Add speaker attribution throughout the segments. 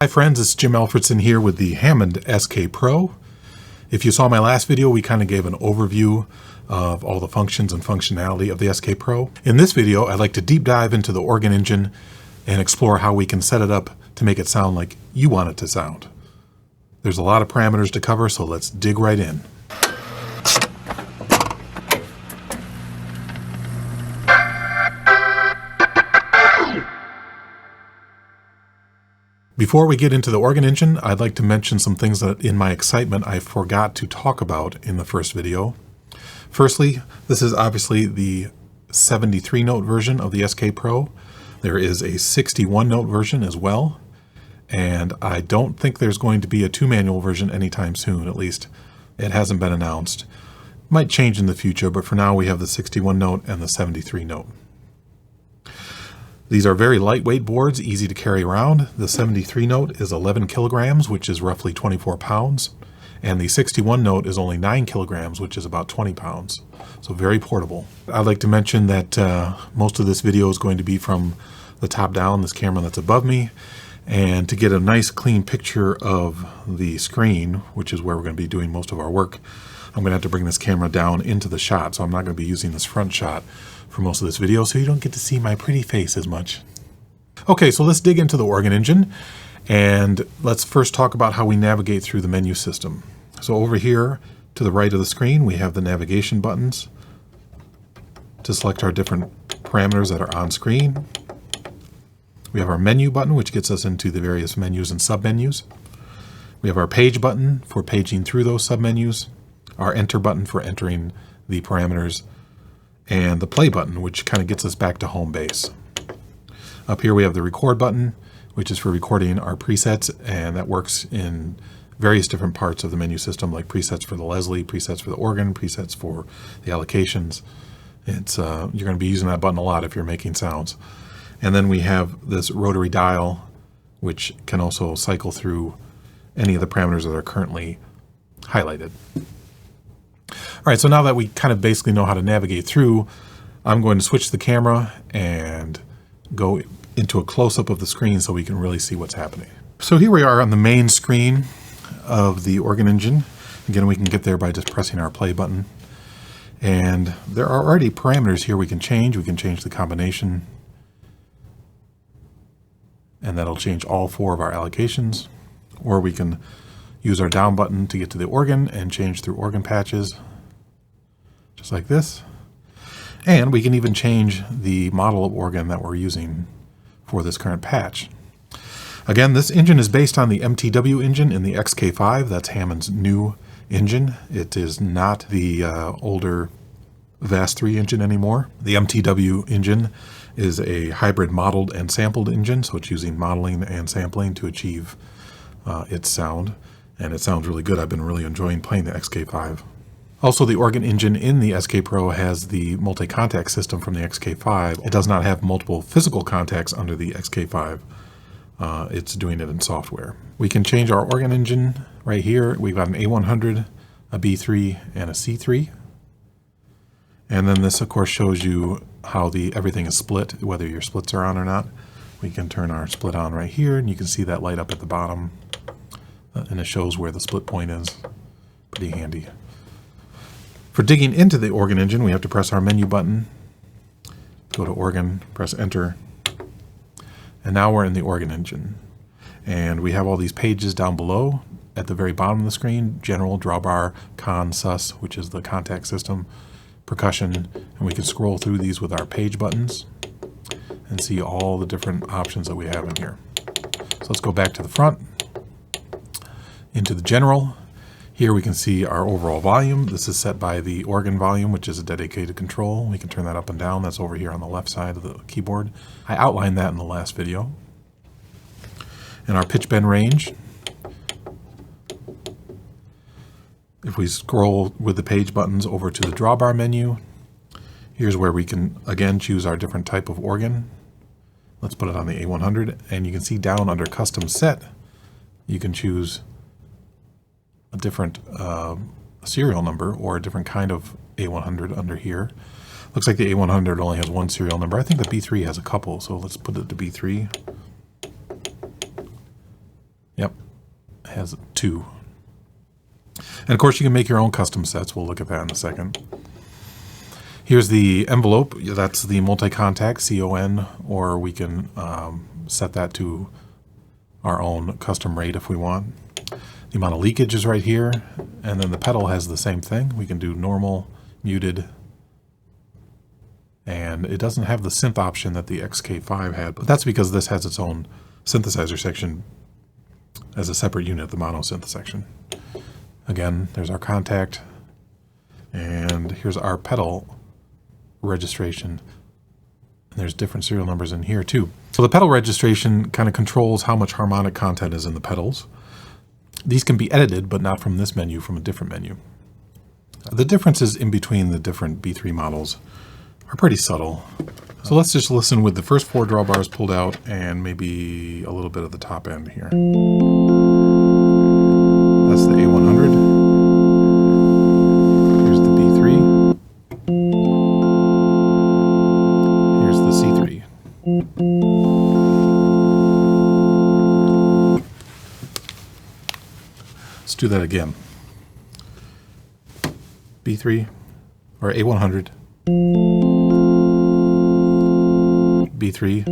Speaker 1: Hi friends, it's Jim Alfredson here with the Hammond SkPRO. If you saw my last video, we kind of gave an overview of all the functions and functionality of the SkPRO. In this video, I'd like to deep dive into the organ engine and explore how we can set it up to make it sound like you want it to sound. There's a lot of parameters to cover, so let's dig right in. Before we get into the organ engine, I'd like to mention some things that in my excitement I forgot to talk about in the first video. Firstly, this is obviously the 73 note version of the SkPRO. There is a 61 note version as well, and I don't think there's going to be a 2 manual version anytime soon, at least it hasn't been announced. Might change in the future, but for now we have the 61 note and the 73 note. These are very lightweight boards, easy to carry around. The 73 note is 11 kilograms, which is roughly 24 pounds. And the 61 note is only 9 kilograms, which is about 20 pounds. So very portable. I'd like to mention that most of this video is going to be from the top down, this camera that's above me. And to get a nice clean picture of the screen, which is where we're going to be doing most of our work, I'm going to have to bring this camera down into the shot. So I'm not going to be using this front shot for most of this video, so you don't get to see my pretty face as much. Okay, so let's dig into the organ engine, and let's first talk about how we navigate through the menu system. So over here to the right of the screen, we have the navigation buttons to select our different parameters that are on screen. We have our menu button, which gets us into the various menus and submenus. We have our page button for paging through those submenus, our enter button for entering the parameters, and the play button, which kind of gets us back to home base. Up here we have the record button, which is for recording our presets, and that works in various different parts of the menu system, like presets for the Leslie, presets for the organ, presets for the allocations. It's you're going to be using that button a lot if you're making sounds. And then we have this rotary dial, which can also cycle through any of the parameters that are currently highlighted. All right, so now that we kind of basically know how to navigate through, I'm going to switch the camera and go into a close-up of the screen so we can really see what's happening. So here we are on the main screen of the organ engine. Again, we can get there by just pressing our play button. And there are already parameters here we can change. We can change the combination, and that'll change all 4 of our allocations. Or we can use our down button to get to the organ and change through organ patches, just like this. And we can even change the model of organ that we're using for this current patch. Again, this engine is based on the MTW engine in the XK5. That's Hammond's new engine. It is not the older VAS3 engine anymore. The MTW engine is a hybrid modeled and sampled engine, so it's using modeling and sampling to achieve its sound. And it sounds really good. I've been really enjoying playing the XK5. Also, the organ engine in the SkPRO has the multi-contact system from the XK5. It does not have multiple physical contacts under the XK5. It's doing it in software. We can change our organ engine right here. We've got an A100, a B3, and a C3. And then this, of course, shows you how everything is split, whether your splits are on or not. We can turn our split on right here, and you can see that light up at the bottom. And it shows where the split point is. Pretty handy. For digging into the organ engine, we have to press our menu button, go to organ, press enter, and now we're in the organ engine. And we have all these pages down below at the very bottom of the screen: general, drawbar, con, sus, which is the contact system, percussion, and we can scroll through these with our page buttons and see all the different options that we have in here. So let's go back to the front, into the general. Here we can see our overall volume. This is set by the organ volume, which is a dedicated control. We can turn that up and down. That's over here on the left side of the keyboard. I outlined that in the last video. And our pitch bend range. If we scroll with the page buttons over to the drawbar menu, here's where we can again choose our different type of organ. Let's put it on the A100, and you can see down under custom set, you can choose a different serial number or a different kind of A100 under here. Looks like the A100 only has 1 serial number. I think the B3 has a couple, so let's put it to B3. has 2. And of course you can make your own custom sets. We'll look at that in a second. Here's the envelope. That's the multi-contact, CON, or we can set that to our own custom rate if we want. The amount of leakage is right here, and then the pedal has the same thing. We can do normal, muted, and it doesn't have the synth option that the SK5 had, but that's because this has its own synthesizer section as a separate unit, the mono synth section. Again, there's our contact, and here's our pedal registration. And there's different serial numbers in here too. So the pedal registration kind of controls how much harmonic content is in the pedals. These can be edited, but not from this menu, from a different menu. The differences in between the different B3 models are pretty subtle. So let's just listen with the first 4 drawbars pulled out and maybe a little bit of the top end here. That's the A100. Here's the B3. Here's the C3. Let's do that again. B3 or A100. B3,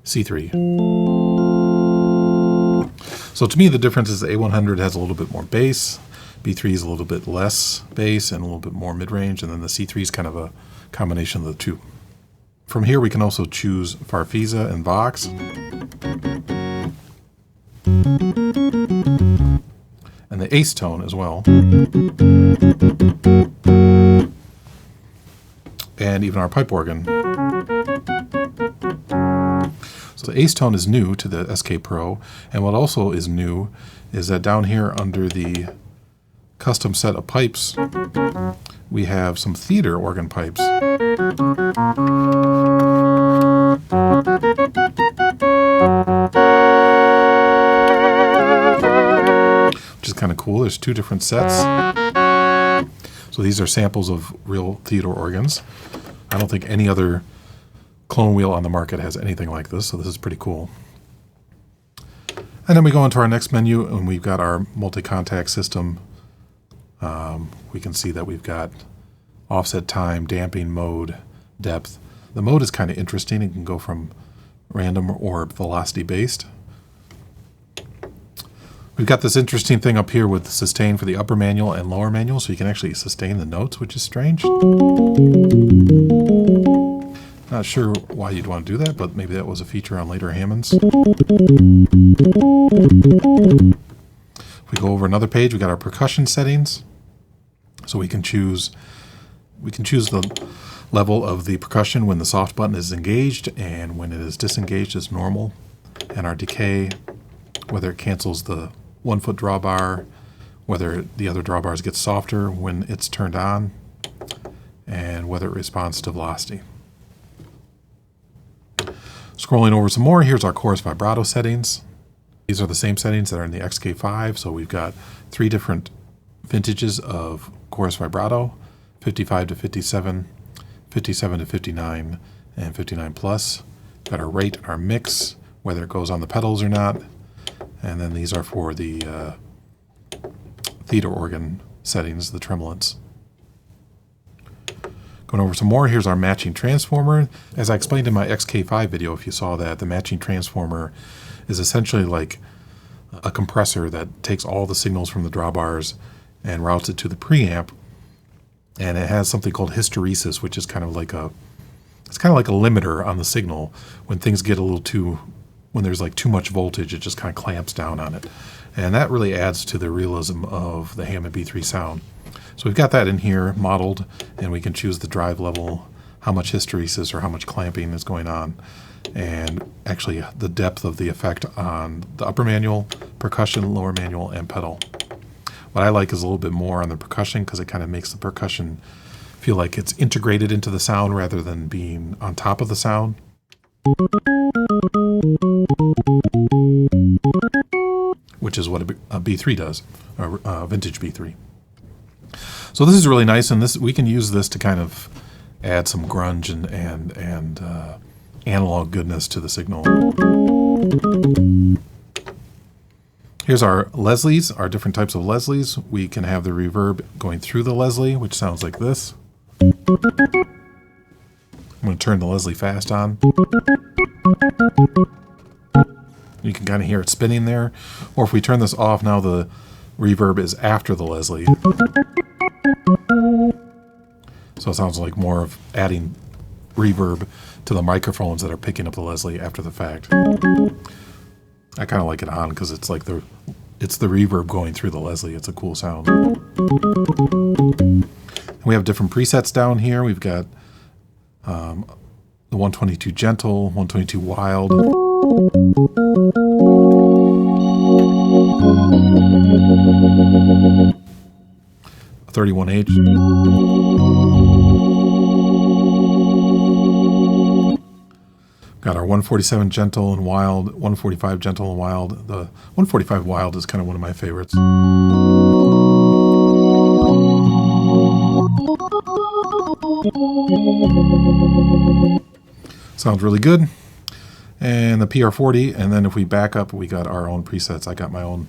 Speaker 1: C3. So to me the difference is the A100 has a little bit more bass, B3 is a little bit less bass and a little bit more mid-range, and then the C3 is kind of a combination of the two. From here we can also choose Farfisa and Vox. And the Ace tone as well. And even our pipe organ. So the Ace tone is new to the SkPRO, and what also is new is that down here under the custom set of pipes, we have some theater organ pipes. Which is kind of cool. There's 2 different sets. So these are samples of real theater organs. I don't think any other clone wheel on the market has anything like this, so this is pretty cool. And then we go into our next menu, and we've got our multi-contact system. We can see that we've got offset time, damping mode, depth. The mode is kind of interesting. It can go from random or velocity based. We've got this interesting thing up here with sustain for the upper manual and lower manual, so you can actually sustain the notes, which is strange. Not sure why you'd want to do that, but maybe that was a feature on later Hammonds. If we go over another page, we got our percussion settings. So we can choose the level of the percussion when the soft button is engaged, and when it is disengaged is normal. And our decay, whether it cancels the 1-foot drawbar, whether the other drawbars get softer when it's turned on, and whether it responds to velocity. Scrolling over some more, here's our chorus vibrato settings. These are the same settings that are in the SK5, so we've got 3 different vintages of chorus vibrato, 55 to 57, 57 to 59, and 59 plus. Got our rate and our mix, whether it goes on the pedals or not. And then these are for the theater organ settings, the tremolants. Going over some more, here's our matching transformer. As I explained in my SK5 video, if you saw that, the matching transformer is essentially like a compressor that takes all the signals from the drawbars and routes it to the preamp. And it has something called hysteresis, which is kind of like a limiter on the signal. When things get a little too, when there's like too much voltage, it just kind of clamps down on it. And that really adds to the realism of the Hammond B3 sound. So we've got that in here modeled, and we can choose the drive level, how much hysteresis or how much clamping is going on, and actually the depth of the effect on the upper manual, percussion, lower manual, and pedal. What I like is a little bit more on the percussion because it kind of makes the percussion feel like it's integrated into the sound rather than being on top of the sound. Which is what a B3 does, a vintage B3. So this is really nice, and we can use this to kind of add some grunge and analog goodness to the signal. Here's our Leslies, our different types of Leslies. We can have the reverb going through the Leslie, which sounds like this. I'm going to turn the Leslie fast on. You can kind of hear it spinning there. Or if we turn this off, now the reverb is after the Leslie. So it sounds like more of adding reverb to the microphones that are picking up the Leslie after the fact. I kind of like it on because it's like it's the reverb going through the Leslie. It's a cool sound. And we have different presets down here. We've got the 122 gentle, 122 wild. 31H. Got our 147 gentle and wild, 145 gentle and wild. The 145 wild is kind of one of my favorites. Sounds really good. And the PR40, and then if we back up, we got our own presets. I got my own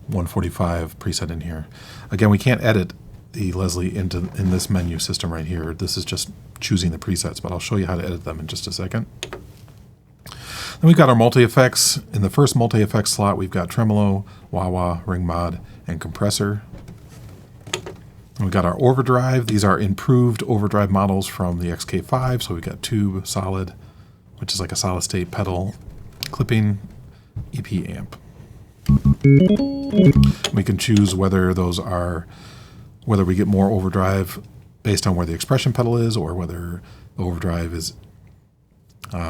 Speaker 1: 145 preset in here. Again, we can't edit the Leslie in this menu system right here. This is just choosing the presets, but I'll show you how to edit them in just a second. Then we've got our multi-effects. In the first multi-effects slot, we've got tremolo, wah-wah, ring mod, and compressor. And we've got our overdrive. These are improved overdrive models from the XK5. So we've got tube, solid, which is like a solid state pedal, clipping, EP amp. We can choose whether we get more overdrive based on where the expression pedal is, or whether the overdrive is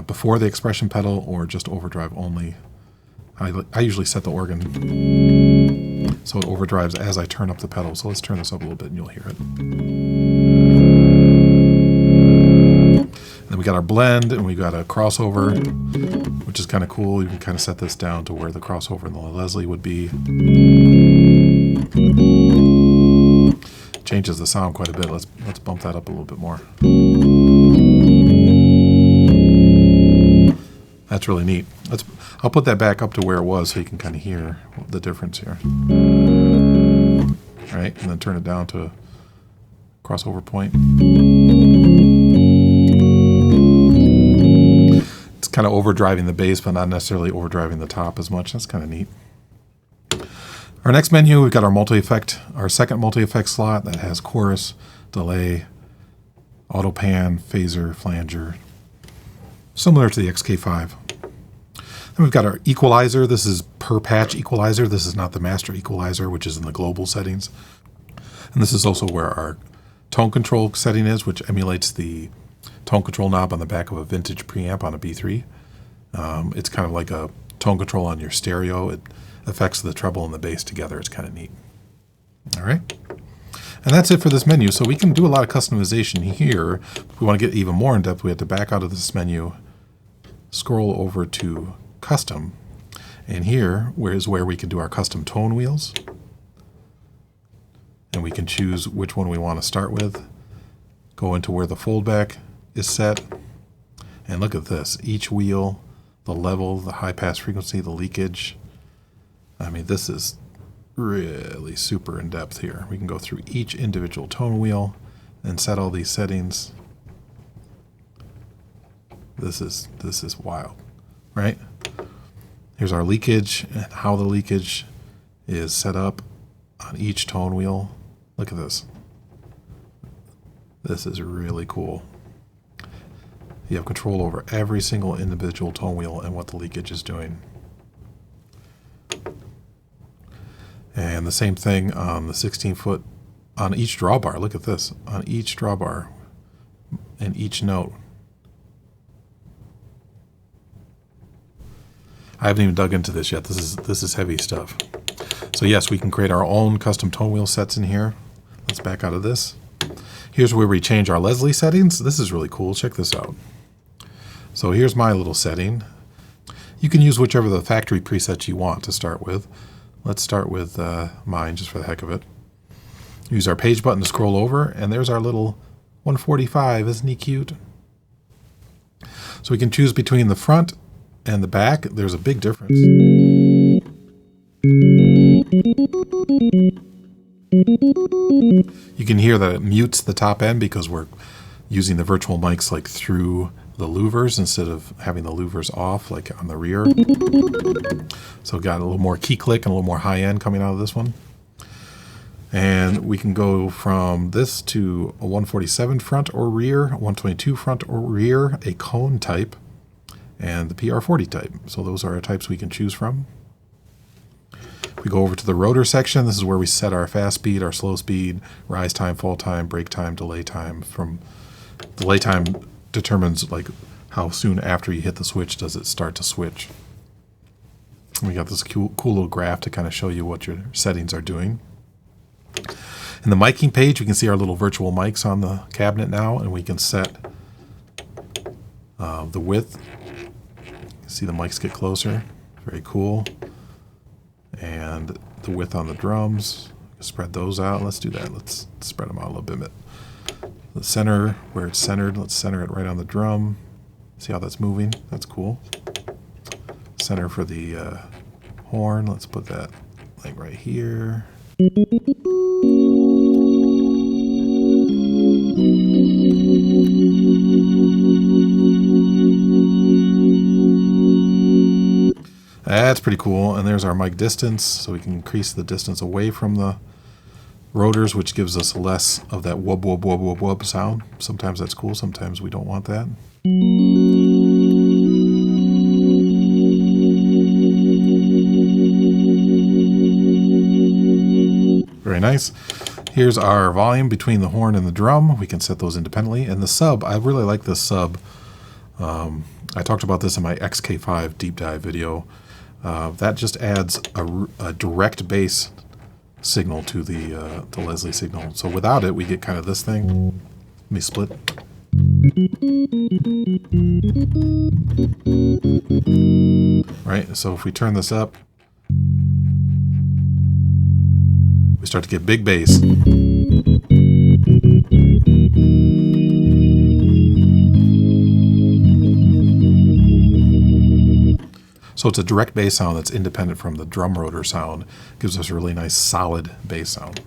Speaker 1: before the expression pedal or just overdrive only. I usually set the organ so it overdrives as I turn up the pedal. So let's turn this up a little bit and you'll hear it. And then we got our blend and we got a crossover, which is kind of cool. You can kind of set this down to where the crossover and the Leslie would be. Changes the sound quite a bit. Let's bump that up a little bit more. That's really neat. I'll put that back up to where it was so you can kind of hear the difference here. All right, and then turn it down to crossover point. It's kind of overdriving the bass, but not necessarily overdriving the top as much. That's kind of neat. Our next menu, we've got our multi-effect, our second multi-effect slot that has chorus, delay, auto pan, phaser, flanger, similar to the XK5. Then we've got our equalizer. This is per patch equalizer. This is not the master equalizer, which is in the global settings. And this is also where our tone control setting is, which emulates the tone control knob on the back of a vintage preamp on a B3. It's kind of like a tone control on your stereo. It affects the treble and the bass together. It's kind of neat. All right. And that's it for this menu. So we can do a lot of customization here. If we want to get even more in depth, we have to back out of this menu, scroll over to custom, and here is where we can do our custom tone wheels. And we can choose which one we want to start with, go into where the foldback is set, and look at this. Each wheel, the level, the high pass frequency, the leakage. I mean, this is really super in depth here. We can go through each individual tone wheel and set all these settings. This is wild, right? Here's our leakage and how the leakage is set up on each tone wheel. Look at this. This is really cool. You have control over every single individual tone wheel and what the leakage is doing. And the same thing on the 16-foot, on each drawbar. Look at this. On each drawbar and each note. I haven't even dug into this yet. This is heavy stuff. So yes, we can create our own custom tone wheel sets in here. Let's back out of this. Here's where we change our Leslie settings. This is really cool. Check this out. So here's my little setting. You can use whichever the factory presets you want to start with. Let's start with mine just for the heck of it. Use our page button to scroll over, and there's our little 145. Isn't he cute? So we can choose between the front and the back. There's a big difference. You can hear that it mutes the top end because we're using the virtual mics like through the louvers instead of having the louvers off like on the rear. So got a little more key click and a little more high end coming out of this one. And we can go from this to a 147 front or rear, 122 front or rear, a cone type, and the PR40 type. So those are our types we can choose from. We go over to the rotor section. This is where we set our fast speed, our slow speed, rise time, fall time, brake time, delay time. From delay time determines like how soon after you hit the switch does it start to switch. And we got this cool little graph to kind of show you what your settings are doing. In the miking page, we can see our little virtual mics on the cabinet now, and we can set the width. See the mics get closer. Very cool. And the width on the drums. Spread those out. Let's do that. Let's spread them out a little bit. The center, where it's centered, let's center it right on the drum. See how that's moving? That's cool. Center for the horn. Let's put that like right here. That's pretty cool. And there's our mic distance, so we can increase the distance away from the rotors, which gives us less of that wub wub wub wub wub sound. Sometimes that's cool, sometimes we don't want that. Very nice. Here's our volume between the horn and the drum. We can set those independently. And the sub, I really like this sub. I talked about this in my XK5 deep dive video. That just adds a direct bass signal to the Leslie signal. So without it, we get kind of this thing. Let me split. Right, so if we turn this up, we start to get big bass. So it's a direct bass sound that's independent from the drum rotor sound. Gives us a really nice solid bass sound.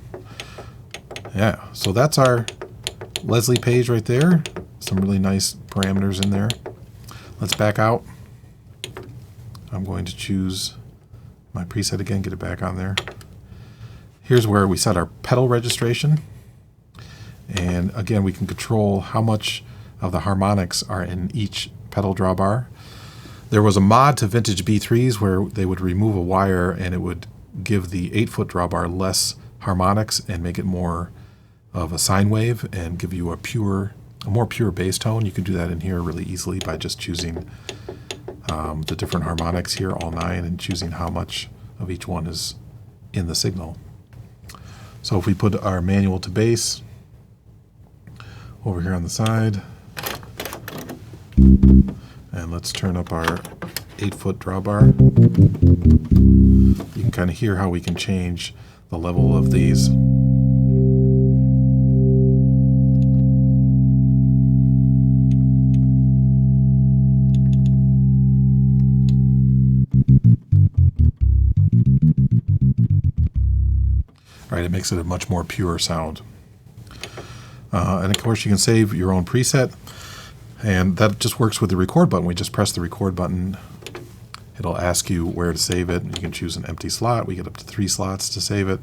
Speaker 1: Yeah, so that's our Leslie page right there. Some really nice parameters in there. Let's back out. I'm going to choose my preset again, get it back on there. Here's where we set our pedal registration. And again, we can control how much of the harmonics are in each pedal drawbar. There was a mod to vintage B3s where they would remove a wire and it would give the 8-foot drawbar less harmonics and make it more of a sine wave and give you a more pure bass tone. You can do that in here really easily by just choosing the different harmonics here, all 9, and choosing how much of each one is in the signal. So if we put our manual to bass over here on the side, and let's turn up our 8-foot drawbar. You can kind of hear how we can change the level of these. Right, it makes it a much more pure sound. And of course you can save your own preset. And that just works with the record button. We just press the record button. It'll ask you where to save it. You can choose an empty slot. We get up to 3 slots to save it.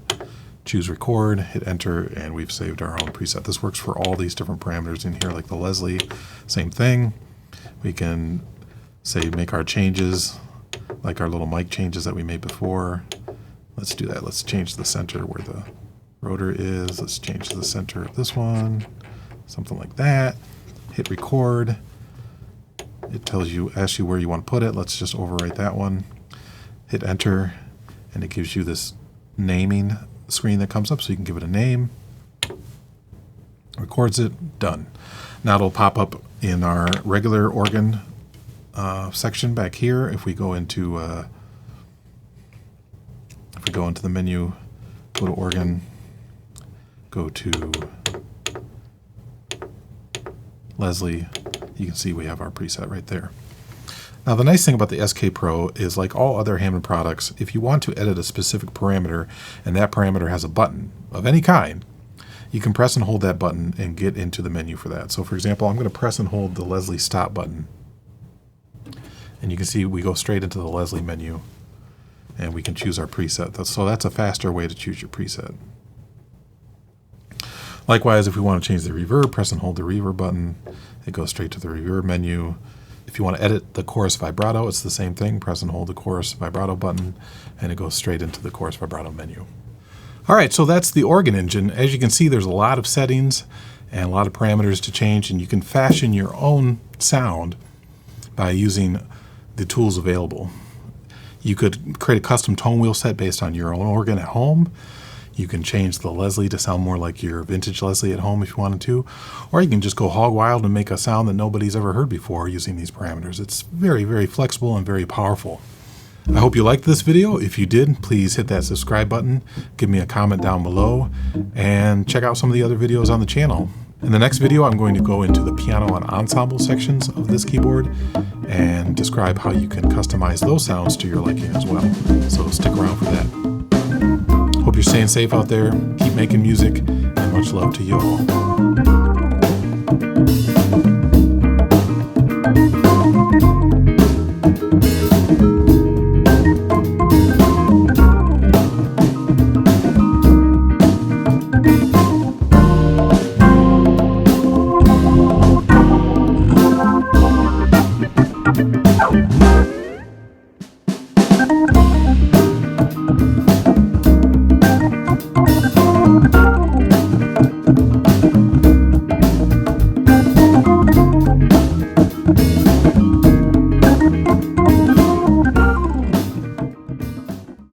Speaker 1: Choose record, hit enter, and we've saved our own preset. This works for all these different parameters in here, like the Leslie. Same thing. We can make our changes, like our little mic changes that we made before. Let's do that. Let's change the center where the rotor is. Let's change the center of this one. Something like that. Hit record. It asks you where you want to put it. Let's just overwrite that one. Hit enter, and it gives you this naming screen that comes up, so you can give it a name. Records it, done. Now it'll pop up in our regular organ section back here. If we go into the menu, go to organ, go to Leslie, you can see we have our preset right there. Now, the nice thing about the SkPRO is, like all other Hammond products, if you want to edit a specific parameter and that parameter has a button of any kind, you can press and hold that button and get into the menu for that. So for example, I'm going to press and hold the Leslie stop button. And you can see we go straight into the Leslie menu and we can choose our preset. So that's a faster way to choose your preset. Likewise, if we want to change the reverb, press and hold the reverb button. It goes straight to the reverb menu. If you want to edit the chorus vibrato, it's the same thing. Press and hold the chorus vibrato button and it goes straight into the chorus vibrato menu. All right, so that's the organ engine. As you can see, there's a lot of settings and a lot of parameters to change, and you can fashion your own sound by using the tools available. You could create a custom tone wheel set based on your own organ at home. You can change the Leslie to sound more like your vintage Leslie at home if you wanted to, or you can just go hog wild and make a sound that nobody's ever heard before using these parameters. It's very, very flexible and very powerful. I hope you liked this video. If you did, please hit that subscribe button, give me a comment down below, and check out some of the other videos on the channel. In the next video, I'm going to go into the piano and ensemble sections of this keyboard and describe how you can customize those sounds to your liking as well. So stick around for that. Hope you're staying safe out there, keep making music, and much love to you all.